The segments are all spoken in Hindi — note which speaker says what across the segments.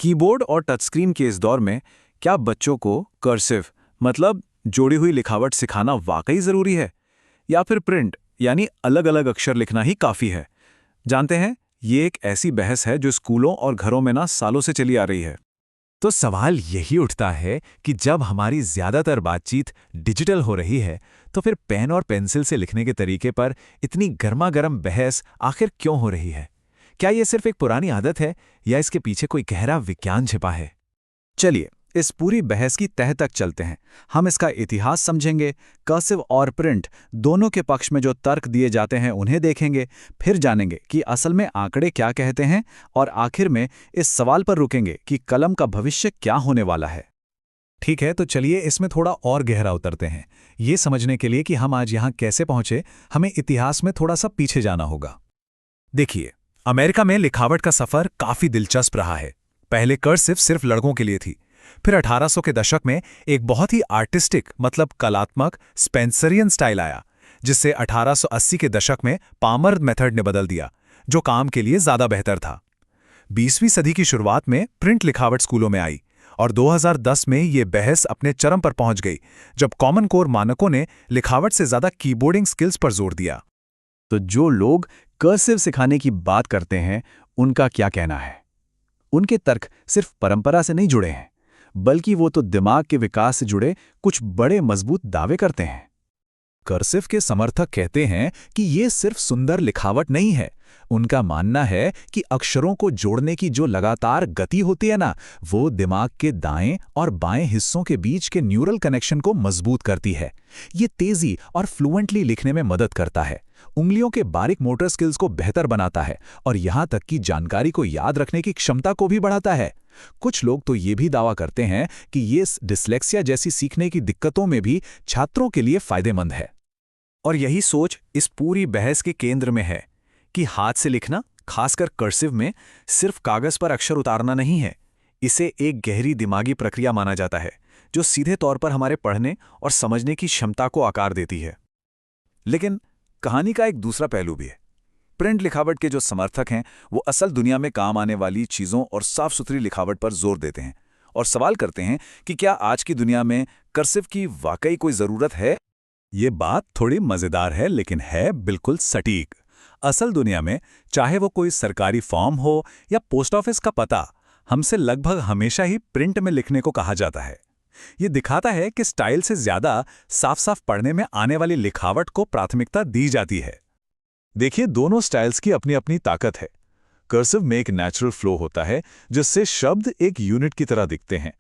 Speaker 1: कीबोर्ड और टचस्क्रीन के इस दौर में क्या बच्चों को कर्सिव मतलब जोड़ी हुई लिखावट सिखाना वाकई जरूरी है, या फिर प्रिंट यानी अलग अलग अक्षर लिखना ही काफी है? जानते हैं, ये एक ऐसी बहस है जो स्कूलों और घरों में ना सालों से चली आ रही है।
Speaker 2: तो सवाल यही उठता है कि जब हमारी ज्यादातर बातचीत डिजिटल हो रही है, तो फिर पेन और पेंसिल से लिखने के तरीके पर इतनी गर्मागर्म बहस आखिर क्यों हो रही है? क्या ये सिर्फ एक पुरानी आदत है या इसके पीछे कोई गहरा विज्ञान छिपा है?
Speaker 1: चलिए इस पूरी बहस की तह तक चलते हैं। हम इसका इतिहास समझेंगे, कर्सिव और प्रिंट दोनों के पक्ष में जो तर्क दिए जाते हैं उन्हें देखेंगे, फिर जानेंगे कि असल में आंकड़े क्या कहते हैं, और आखिर में इस सवाल पर रुकेंगे कि कलम का भविष्य क्या होने वाला है।
Speaker 2: ठीक है, तो चलिए इसमें थोड़ा और गहरा उतरते हैं। ये समझने के लिए कि हम आज यहाँ कैसे पहुंचे, हमें इतिहास में थोड़ा सा पीछे जाना होगा। देखिए, अमेरिका में लिखावट का सफर काफी दिलचस्प रहा है। पहले कर्सिव सिर्फ लड़कों के लिए थी। फिर 1800 के दशक में एक बहुत ही आर्टिस्टिक मतलब कलात्मक स्पेंसरियन स्टाइल आया, जिससे 1880 के दशक में पामर मेथड ने बदल दिया, जो काम के लिए ज्यादा बेहतर था। 20वीं सदी की शुरुआत में प्रिंट लिखावट स्कूलों में आई और 2010 में ये बहस अपने चरम पर पहुंच गई, जब कॉमन कोर मानकों ने लिखावट से ज्यादा कीबोर्डिंग स्किल्स पर जोर दिया।
Speaker 1: तो जो लोग कर्सिव सिखाने की बात करते हैं, उनका क्या कहना है? उनके तर्क सिर्फ परंपरा से नहीं जुड़े हैं, बल्कि वो तो दिमाग के विकास से जुड़े कुछ बड़े मजबूत दावे करते हैं।
Speaker 2: कर्सिव के समर्थक कहते हैं कि ये सिर्फ सुंदर लिखावट नहीं है। उनका मानना है कि अक्षरों को जोड़ने की जो लगातार गति होती है ना, वो दिमाग के दाएं और बाएं हिस्सों के बीच के न्यूरल कनेक्शन को मजबूत करती है। ये तेजी और फ्लुएंटली लिखने में मदद करता है, उंगलियों के बारीक मोटर स्किल्स को बेहतर बनाता है और यहां तक कि जानकारी को याद रखने की क्षमता को भी बढ़ाता है। कुछ लोग तो ये भी दावा करते हैं कि ये डिस्लेक्सिया जैसी सीखने की दिक्कतों में भी छात्रों के लिए फायदेमंद है।
Speaker 1: और यही सोच इस पूरी बहस के केंद्र में है कि हाथ से लिखना, खासकर कर्सिव में, सिर्फ कागज पर अक्षर उतारना नहीं है। इसे एक गहरी दिमागी प्रक्रिया माना जाता है, जो सीधे तौर पर हमारे पढ़ने और समझने की क्षमता को आकार देती है। लेकिन कहानी का एक दूसरा पहलू भी है। प्रिंट लिखावट के जो समर्थक हैं, वो असल दुनिया में काम आने वाली चीज़ों और साफ सुथरी लिखावट पर जोर देते हैं और सवाल करते हैं कि क्या आज की दुनिया में कर्सिव की वाकई कोई ज़रूरत है?
Speaker 2: ये बात थोड़ी मजेदार है, लेकिन है बिल्कुल सटीक। असल दुनिया में, चाहे वो कोई सरकारी फॉर्म हो या पोस्ट ऑफिस का पता, हमसे लगभग हमेशा ही प्रिंट में लिखने को कहा जाता है। ये दिखाता है कि स्टाइल से ज्यादा साफ साफ पढ़ने में आने वाली लिखावट को प्राथमिकता दी जाती है। देखिए, दोनों स्टाइल्स की अपनी अपनी ताकत है। कर्सिव में एक नेचुरल फ्लो होता है, जिससे शब्द एक यूनिट की तरह दिखते हैं।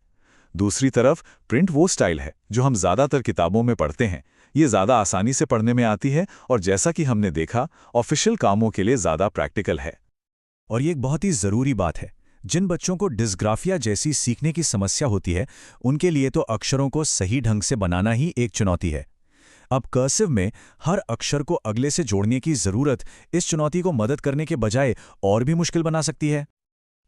Speaker 2: दूसरी तरफ प्रिंट वो स्टाइल है जो हम ज्यादातर किताबों में पढ़ते हैं। ये ज्यादा आसानी से पढ़ने में आती है और जैसा कि हमने देखा, ऑफिशियल कामों के लिए ज्यादा प्रैक्टिकल है।
Speaker 1: और ये एक बहुत ही जरूरी बात है। जिन बच्चों को डिस्ग्राफिया जैसी सीखने की समस्या होती है, उनके लिए तो अक्षरों को सही ढंग से बनाना ही एक चुनौती है। अब कर्सिव में हर अक्षर को अगले से जोड़ने की जरूरत इस चुनौती को मदद करने के बजाय और भी मुश्किल बना सकती है।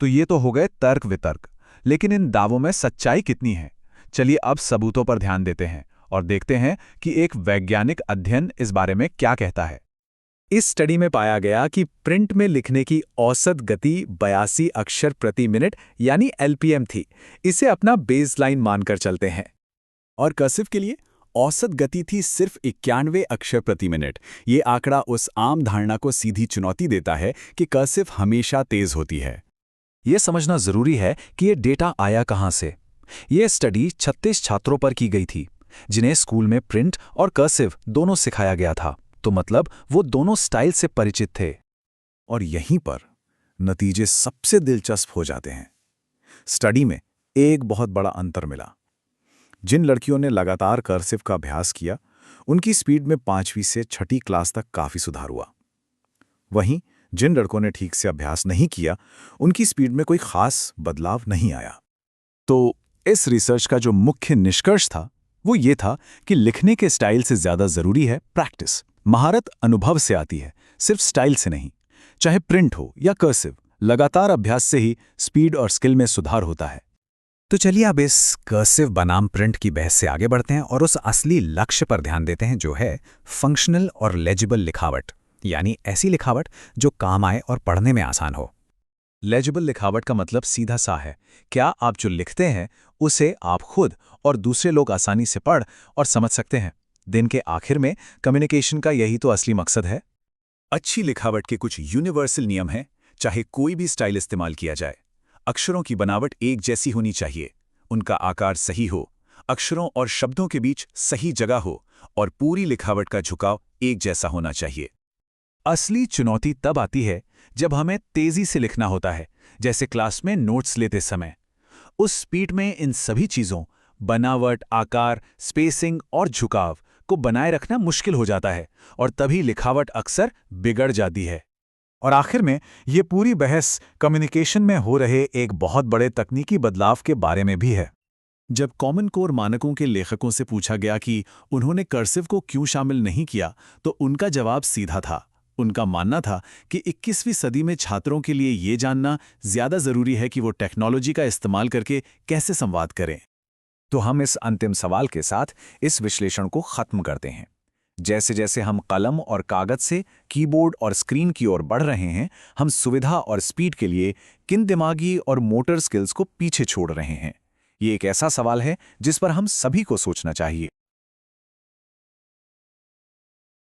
Speaker 1: तो ये तो हो गए तर्क वितर्क, लेकिन इन दावों में सच्चाई कितनी है? चलिए अब सबूतों पर ध्यान देते हैं और देखते हैं कि एक वैज्ञानिक अध्ययन इस बारे में क्या कहता है। इस स्टडी में पाया गया कि प्रिंट में लिखने की औसत गति 82 अक्षर प्रति मिनट यानी एलपीएम थी। इसे अपना बेसलाइन मानकर चलते हैं। और कर्सिव के लिए औसत गति थी सिर्फ 91 अक्षर प्रति मिनट। ये आंकड़ा उस आम धारणा को सीधी चुनौती देता है कि कर्सिव हमेशा तेज होती है। यह समझना जरूरी है कि यह डेटा आया कहां से। यह स्टडी 36 छात्रों पर की गई थी, जिन्हें स्कूल में प्रिंट और कर्सिव दोनों सिखाया गया था। तो मतलब वो दोनों स्टाइल से परिचित थे। और यहीं पर नतीजे सबसे दिलचस्प हो जाते हैं। स्टडी में एक बहुत बड़ा अंतर मिला। जिन लड़कियों ने लगातार कर्सिव का अभ्यास किया, उनकी स्पीड में 5वीं से 6ठी क्लास तक काफी सुधार हुआ। वहीं जिन लड़कों ने ठीक से अभ्यास नहीं किया, उनकी स्पीड में कोई खास बदलाव नहीं आया। तो इस रिसर्च का जो मुख्य निष्कर्ष था, वो ये था कि लिखने के स्टाइल से ज्यादा जरूरी है प्रैक्टिस। महारत अनुभव से आती है, सिर्फ स्टाइल से नहीं। चाहे प्रिंट हो या कर्सिव, लगातार अभ्यास से ही स्पीड और स्किल में सुधार होता है। तो चलिए अब इस कर्सिव बनाम प्रिंट की बहस से आगे बढ़ते हैं और उस असली लक्ष्य पर ध्यान देते हैं, जो है फंक्शनल और लेजिबल लिखावट, यानी ऐसी लिखावट जो काम आए और पढ़ने में आसान हो। लेजिबल लिखावट का मतलब सीधा सा है। क्या आप जो लिखते हैं उसे आप खुद और दूसरे लोग आसानी से पढ़ और समझ सकते हैं। दिन के आखिर में कम्युनिकेशन का यही तो असली मकसद है।
Speaker 2: अच्छी लिखावट के कुछ यूनिवर्सल नियम हैं, चाहे कोई भी स्टाइल इस्तेमाल किया जाए। अक्षरों की बनावट एक जैसी होनी चाहिए, उनका आकार सही हो, अक्षरों और शब्दों के बीच सही जगह हो और पूरी लिखावट का झुकाव एक जैसा होना चाहिए।
Speaker 1: असली चुनौती तब आती है जब हमें तेजी से लिखना होता है, जैसे क्लास में नोट्स लेते समय। उस स्पीड में इन सभी चीज़ों बनावट, आकार, स्पेसिंग और झुकाव को बनाए रखना मुश्किल हो जाता है और तभी लिखावट अक्सर बिगड़ जाती है।
Speaker 2: और आखिर में ये पूरी बहस कम्युनिकेशन में हो रहे एक बहुत बड़े तकनीकी बदलाव के बारे में भी है। जब कॉमन कोर मानकों के लेखकों से पूछा गया कि उन्होंने कर्सिव को क्यों शामिल नहीं किया, तो उनका जवाब सीधा था। उनका मानना था कि 21वीं सदी में छात्रों के लिए ये जानना ज़्यादा ज़रूरी है कि वो टेक्नोलॉजी का इस्तेमाल करके कैसे संवाद करें।
Speaker 1: तो हम इस अंतिम सवाल के साथ इस विश्लेषण को खत्म करते हैं। जैसे जैसे हम कलम और कागज से कीबोर्ड और स्क्रीन की ओर बढ़ रहे हैं, हम सुविधा और स्पीड के लिए किन दिमागी और मोटर स्किल्स को पीछे छोड़ रहे हैं। ये एक ऐसा सवाल है जिस पर हम सभी को सोचना चाहिए।